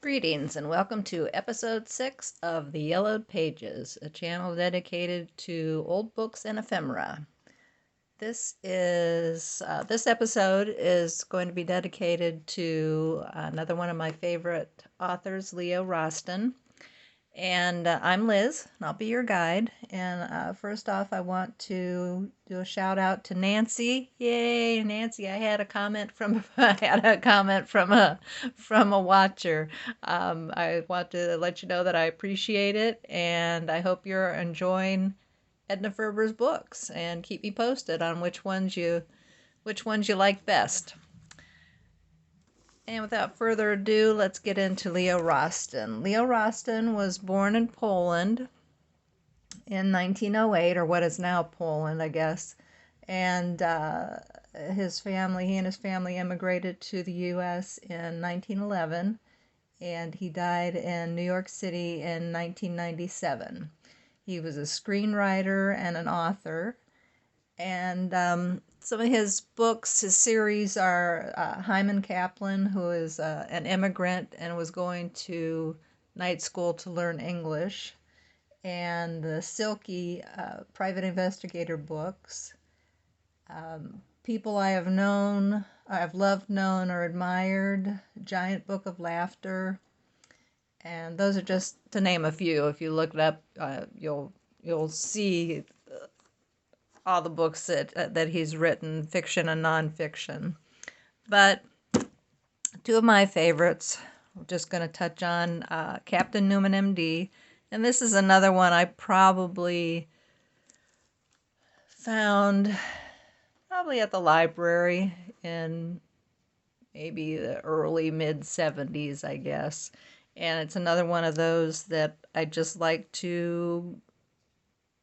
Greetings and welcome to episode 6 of The Yellowed Pages, a channel dedicated to old books and ephemera. This episode is going to be dedicated to another one of my favorite authors, Leo Rosten. And I'm Liz, and I'll be your guide. And first off, I want to do a shout out to Nancy. Yay, Nancy! I had a comment from a watcher. I want to let you know that I appreciate it, and I hope you're enjoying Edna Ferber's books. And keep me posted on which ones you like best. And without further ado, let's get into Leo Rosten. Leo Rosten was born in Poland in 1908, or what is now Poland, I guess. And he and his family immigrated to the U.S. in 1911, and he died in New York City in 1997. He was a screenwriter and an author, and some of his books, his series are Hyman Kaplan, who is an immigrant and was going to night school to learn English, and the Silky private investigator books. People I have known, I've loved, known, or admired, Giant Book of Laughter, and those are just to name a few. If you look it up, you'll see all the books that he's written, fiction and nonfiction. But two of my favorites, I'm just going to touch on Captain Newman, MD. And this is another one I probably found at the library in maybe the early mid-70s, I guess. And it's another one of those that I just like to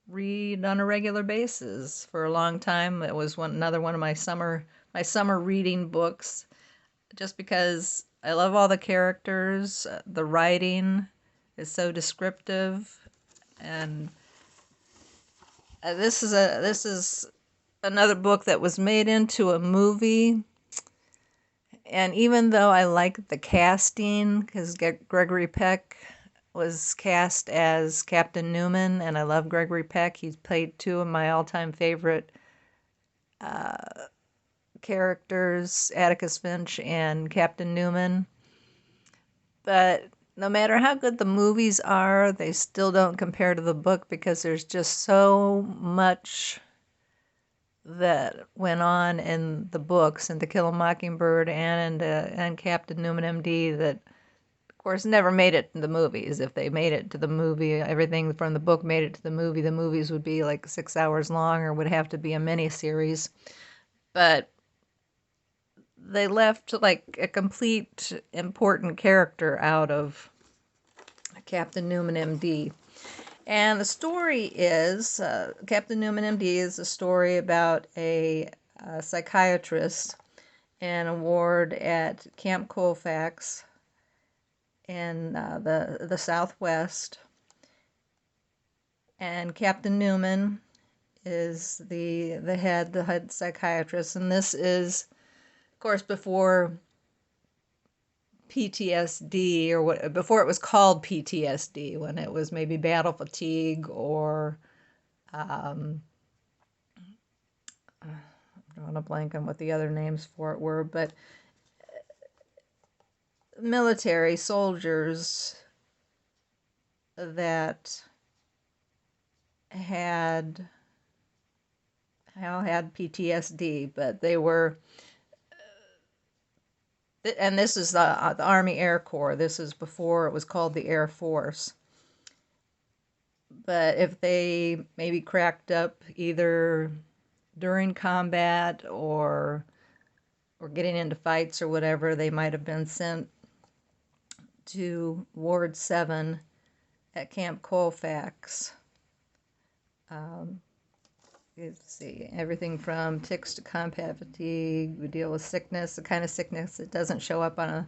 read on a regular basis. For a long time, it was another one of my summer reading books, just because I love all the characters. The writing is so descriptive, and this is another book that was made into a movie. And even though I like the casting, because Gregory Peck was cast as Captain Newman, and I love Gregory Peck. He's played two of my all-time favorite characters, Atticus Finch and Captain Newman. But no matter how good the movies are, they still don't compare to the book, because there's just so much that went on in the books, and To Kill a Mockingbird and Captain Newman, MD, that of course never made it to the movies. If they made it to the movie, everything from the book made it to the movies would be like 6 hours long, or would have to be a mini-series. But they left like a complete important character out of Captain Newman, MD. And the story is, Captain Newman, MD is a story about a psychiatrist in a ward at Camp Colfax in the Southwest. And Captain Newman is the head psychiatrist. And this is, of course, before PTSD, or before it was called PTSD, when it was maybe battle fatigue, or I'm drawing a blank on what the other names for it were, but military soldiers that had PTSD, but they were, and this is the Army Air Corps. This is before it was called the Air Force. But if they maybe cracked up either during combat or getting into fights or whatever, they might have been sent to Ward 7 at Camp Colfax. Let's see, everything from tics to combat fatigue. We deal with sickness, the kind of sickness that doesn't show up on a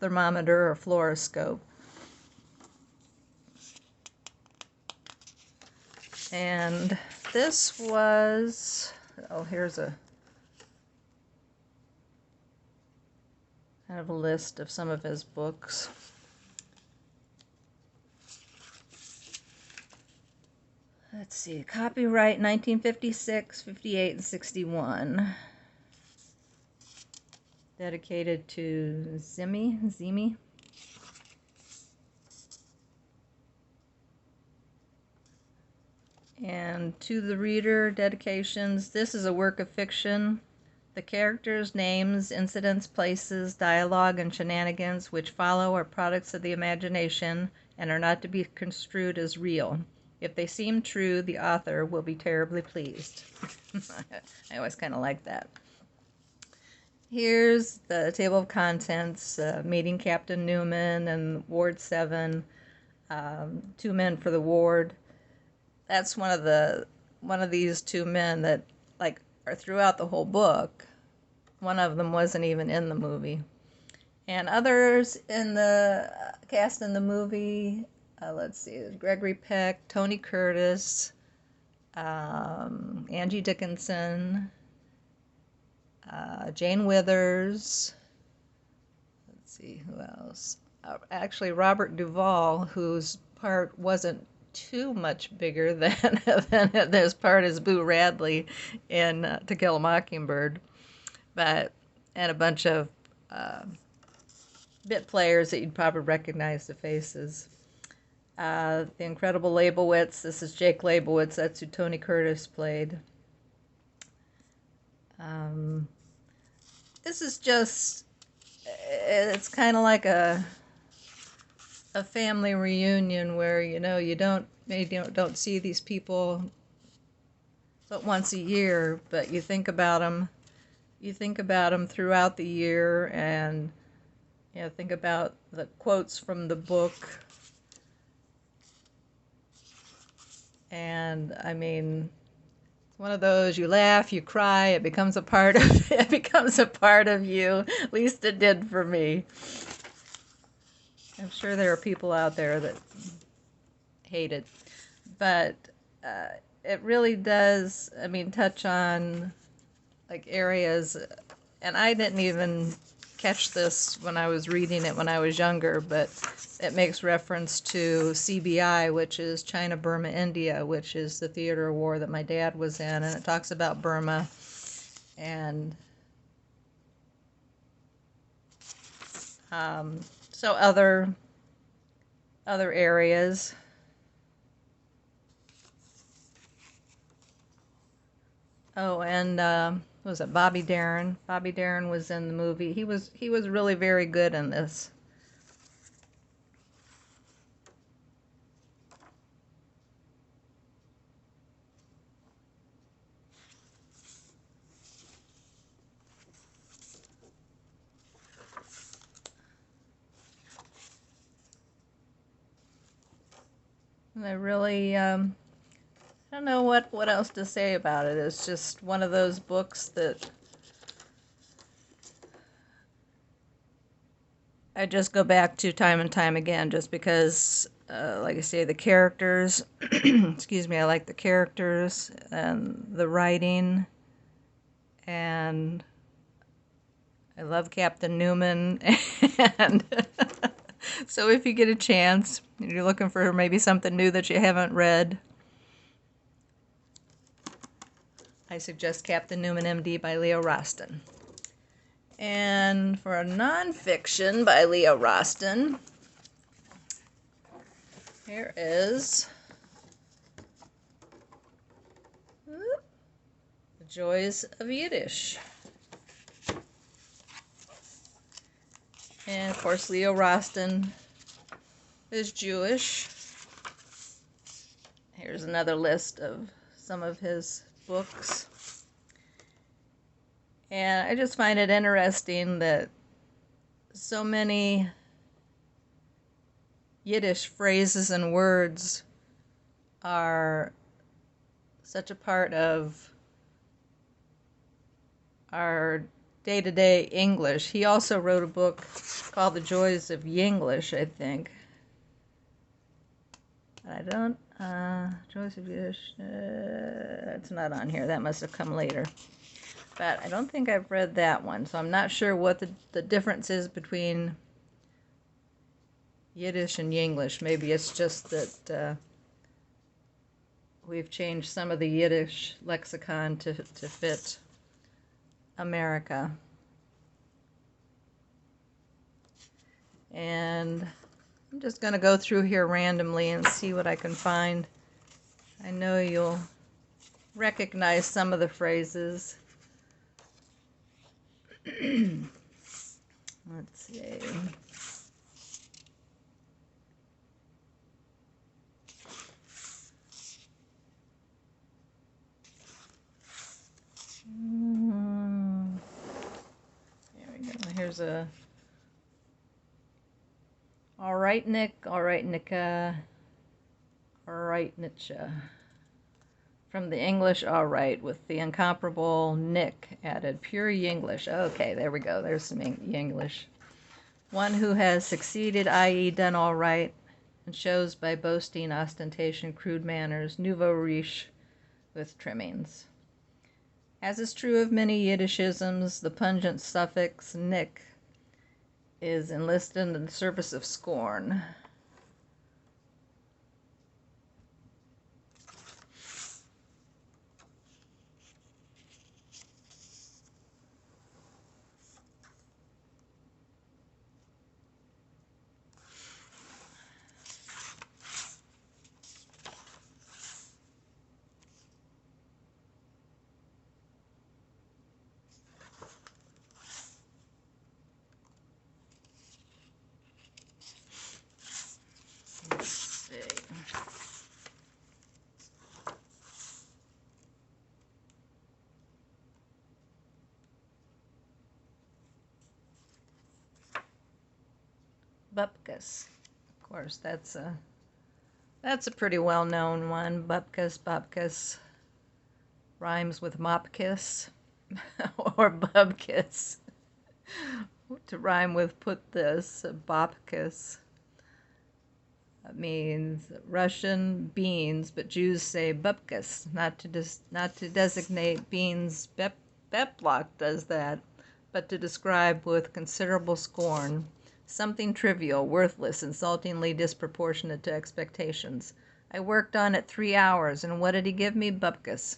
thermometer or fluoroscope. And this was, here's a kind of a list of some of his books. Let's see, copyright 1956, 58, and 61. Dedicated to Zimi. And to the reader, dedications. This is a work of fiction. The characters, names, incidents, places, dialogue, and shenanigans which follow are products of the imagination and are not to be construed as real. If they seem true, the author will be terribly pleased. I always kind of like that. Here's the table of contents, meeting Captain Newman and Ward 7, 2 men for the ward. That's one of these 2 men that like are throughout the whole book. One of them wasn't even in the movie. And others in the cast in the movie, let's see, Gregory Peck, Tony Curtis, Angie Dickinson, Jane Withers. Let's see, who else? Actually, Robert Duvall, whose part wasn't too much bigger than his part as Boo Radley in To Kill a Mockingbird. And a bunch of bit players that you'd probably recognize the faces. The Incredible Leibowitz. This is Jake Leibowitz. That's who Tony Curtis played. This is just, it's kind of like a family reunion where, you know, maybe don't see these people but once a year, but you think about them. You think about them throughout the year, and you know, think about the quotes from the book. And I mean, it's one of those, you laugh, you cry, it becomes a part of you. At least it did for me. I'm sure there are people out there that hate it, but it really does, I mean, touch on like areas, and I didn't even catch this when I was reading it when I was younger, but it makes reference to CBI, which is China, Burma, India, which is the theater of war that my dad was in, and it talks about Burma and so other areas. Oh, and what was it, Bobby Darin? Bobby Darin was in the movie. He was really very good in this. And I really I don't know what else to say about it. It's just one of those books that I just go back to time and time again, just because, like I say, the characters, excuse me, I like the characters and the writing, and I love Captain Newman, and so if you get a chance, and you're looking for maybe something new that you haven't read, I suggest Captain Newman, MD by Leo Rosten. And for a nonfiction by Leo Rosten, here is The Joys of Yiddish. And of course, Leo Rosten is Jewish. Here's another list of some of his books. And I just find it interesting that so many Yiddish phrases and words are such a part of our day-to-day English. He also wrote a book called The Joys of Yinglish, I think. I don't, Joys of Yiddish, it's not on here. That must have come later. But I don't think I've read that one, so I'm not sure what the difference is between Yiddish and Yinglish. Maybe it's just that we've changed some of the Yiddish lexicon to fit America. And I'm just going to go through here randomly and see what I can find. I know you'll recognize some of the phrases. Let's see. There we go. Here's a all right, Nick. All right, Nicka. All right, Nitcha. From the English, all right, with the incomparable Nick added. Pure Yinglish. Okay, there we go. There's some Yinglish. One who has succeeded, i.e. done all right, and shows by boasting, ostentation, crude manners, nouveau riche with trimmings. As is true of many Yiddishisms, the pungent suffix nick is enlisted in the service of scorn. Bupkis. Of course, that's a pretty well-known one. Bupkis rhymes with mopkiss or bubkiss. To rhyme with put this, bopkiss. That means Russian beans, but Jews say bupkis, not to designate beans. Beplok does that, but to describe with considerable scorn something trivial, worthless, insultingly disproportionate to expectations. I worked on it 3 hours, and what did he give me? Bupkis.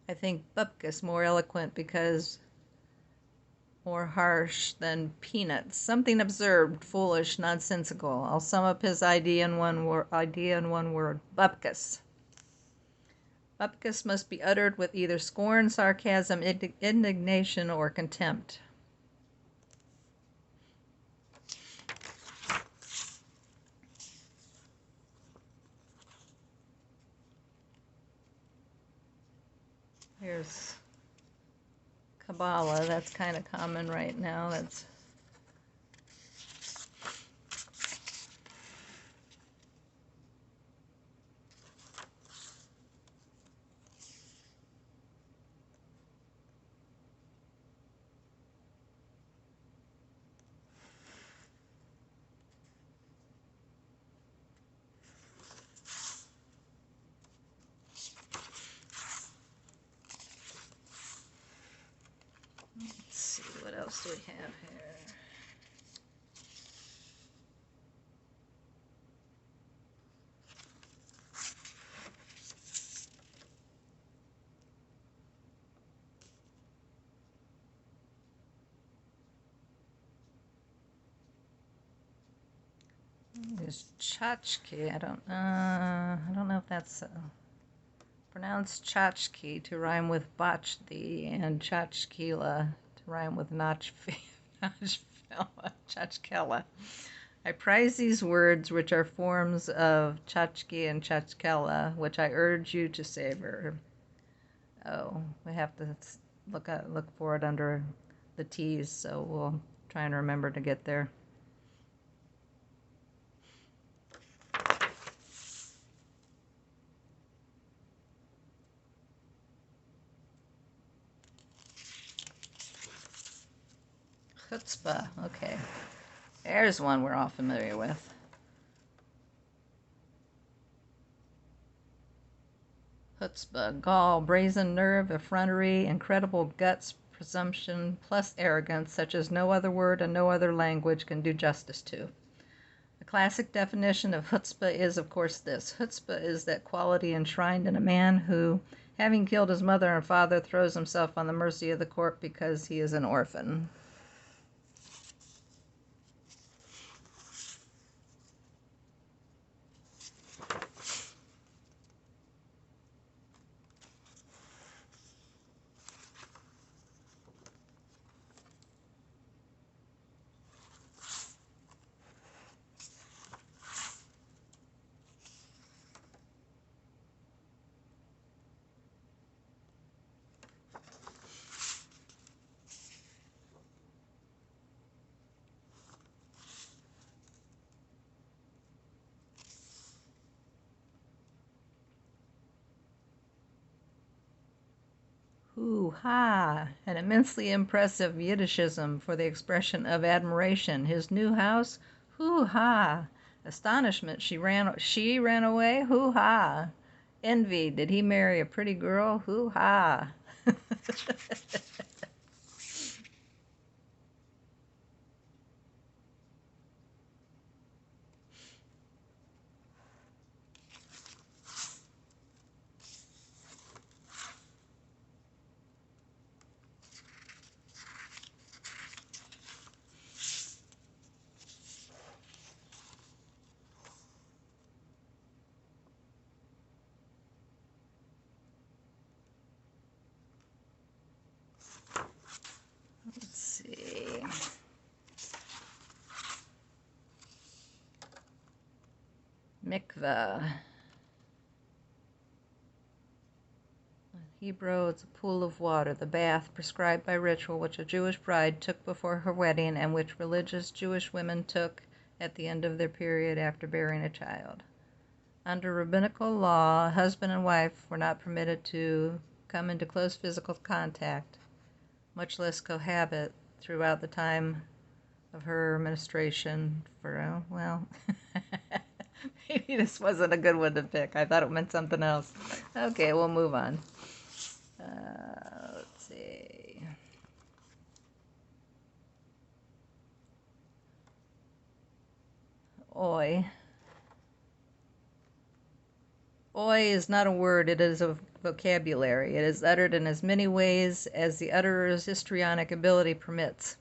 I think bupkis more eloquent because more harsh than peanuts. Something absurd, foolish, nonsensical. I'll sum up his idea in one word. Bupkis. Bupkis must be uttered with either scorn, sarcasm, indignation, or contempt. Here's Kabbalah. That's kind of common right now. That's let's see, what else do we have here? There's tchotchke. I don't know if that's pronounced tchotchke to rhyme with botchthi, and tchotchkela to rhyme with tchotchkela. I prize these words, which are forms of tchotchke and tchotchkela, which I urge you to savor. Oh, we have to look for it under the T's, so we'll try and remember to get there. Chutzpah, okay. There's one we're all familiar with. Chutzpah, gall, brazen nerve, effrontery, incredible guts, presumption, plus arrogance, such as no other word and no other language can do justice to. The classic definition of chutzpah is, of course, this. Chutzpah is that quality enshrined in a man who, having killed his mother and father, throws himself on the mercy of the court because he is an orphan. Hoo-ha! An immensely impressive Yiddishism for the expression of admiration. His new house? Hoo-ha! Astonishment. She ran away? Hoo-ha! Envy. Did he marry a pretty girl? Hoo-ha! Let's see. Mikveh. Hebrew, it's a pool of water, the bath prescribed by ritual which a Jewish bride took before her wedding and which religious Jewish women took at the end of their period after bearing a child. Under rabbinical law, husband and wife were not permitted to come into close physical contact, much less cohabit, throughout the time of her menstruation for, well, maybe this wasn't a good one to pick. I thought it meant something else. Okay, we'll move on. Let's see. Oi. Oi is not a word, it is a vocabulary. It is uttered in as many ways as the utterer's histrionic ability permits.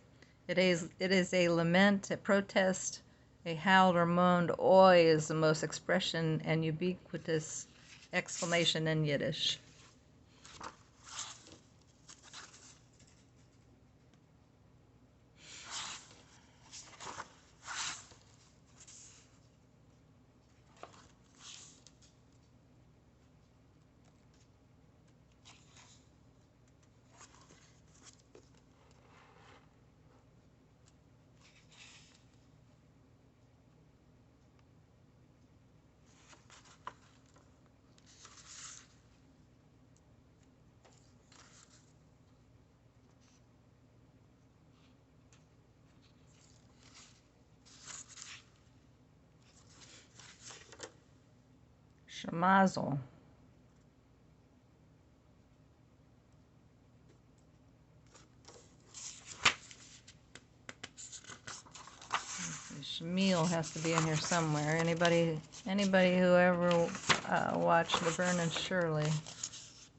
It is a lament, a protest, a howled or moaned. Oi is the most expression and ubiquitous exclamation in Yiddish. Shemazel. Shamil has to be in here somewhere. Anybody who ever watched Laverne and Shirley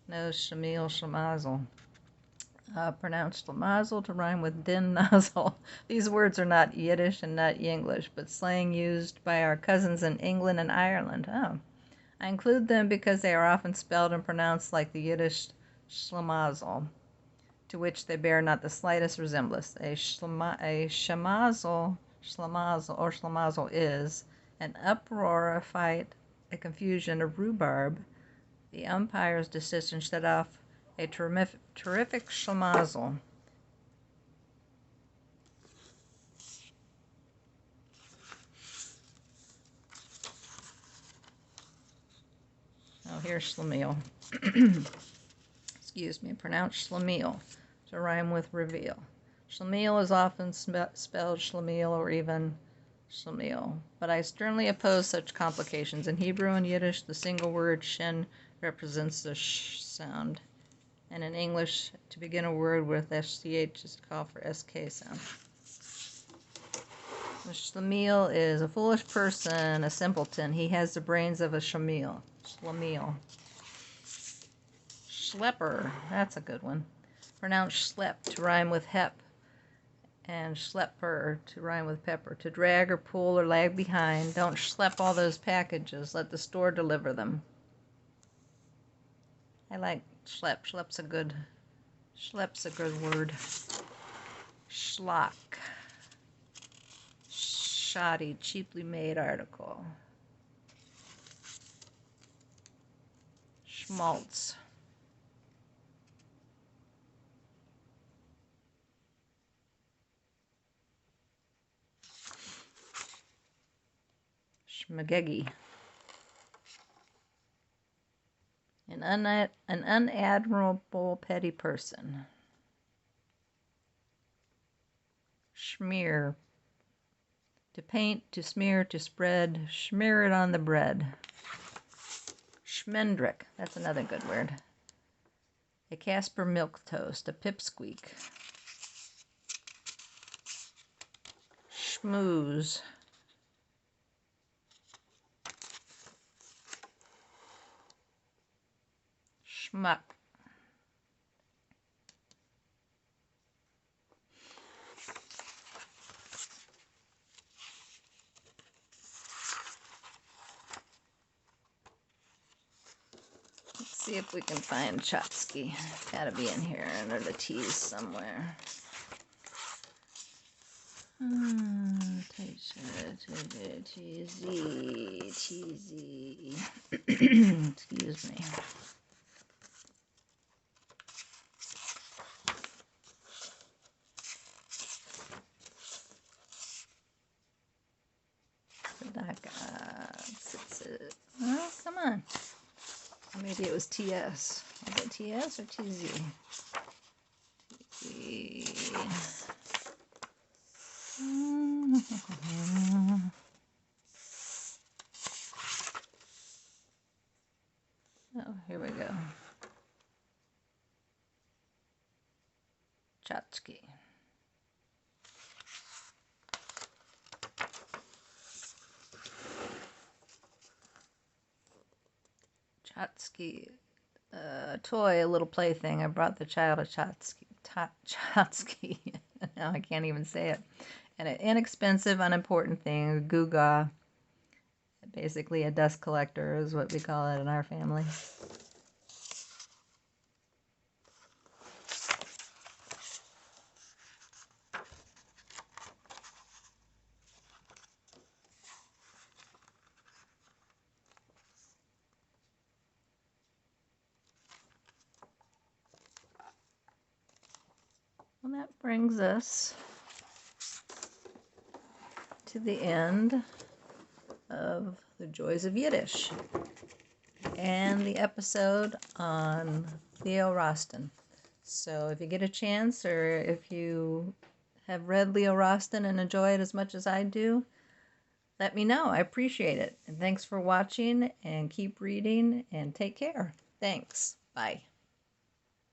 knows Shamil Shemazel. Pronounced Shemazel to rhyme with din nozzle. These words are not Yiddish and not English, but slang used by our cousins in England and Ireland. Oh. I include them because they are often spelled and pronounced like the Yiddish Schlemazel, to which they bear not the slightest resemblance. A shemazel is an uproar, a fight, a confusion, a rhubarb. The umpire's decision set off a terrific shemazel. Oh, here's Shlemiel. Excuse me, pronounced Shlemiel to rhyme with reveal. Shlemiel is often spelled Shlemiel or even Shlemiel, but I sternly oppose such complications. In Hebrew and Yiddish, the single word shin represents the sh sound, and in English, to begin a word with sh is to call for sk sound. A schlemiel is a foolish person, a simpleton. He has the brains of a schlemiel. Schlemiel. Schlepper. That's a good one. Pronounce schlep to rhyme with hep. And schlepper to rhyme with pepper. To drag or pull or lag behind. Don't schlep all those packages. Let the store deliver them. I like schlep. Schlep's a good word. Schlock. Shoddy, cheaply made article. Schmaltz. Schmagegi. An unadmirable petty person. Schmear. To paint, to smear, to spread. Schmear it on the bread. Schmendrick. That's another good word. A Casper milk toast. A pipsqueak. Schmooze. Schmuck. Let's see if we can find Chotsky. Gotta be in here under the T's somewhere. T-Z. Excuse me. Oh, come on. Maybe it was TS. Was it TS or TZ? TZ. Oh, here we go. Chotsky. Chotsky. Toy, a little plaything. I brought the child a Chotsky. Chotsky. Now I can't even say it. And an inexpensive, unimportant thing, a gewgaw. Basically a dust collector is what we call it in our family. Well, that brings us to the end of The Joys of Yiddish and the episode on Leo Rosten. So if you get a chance, or if you have read Leo Rosten and enjoy it as much as I do, let me know. I appreciate it. And thanks for watching, and keep reading, and take care. Thanks. Bye.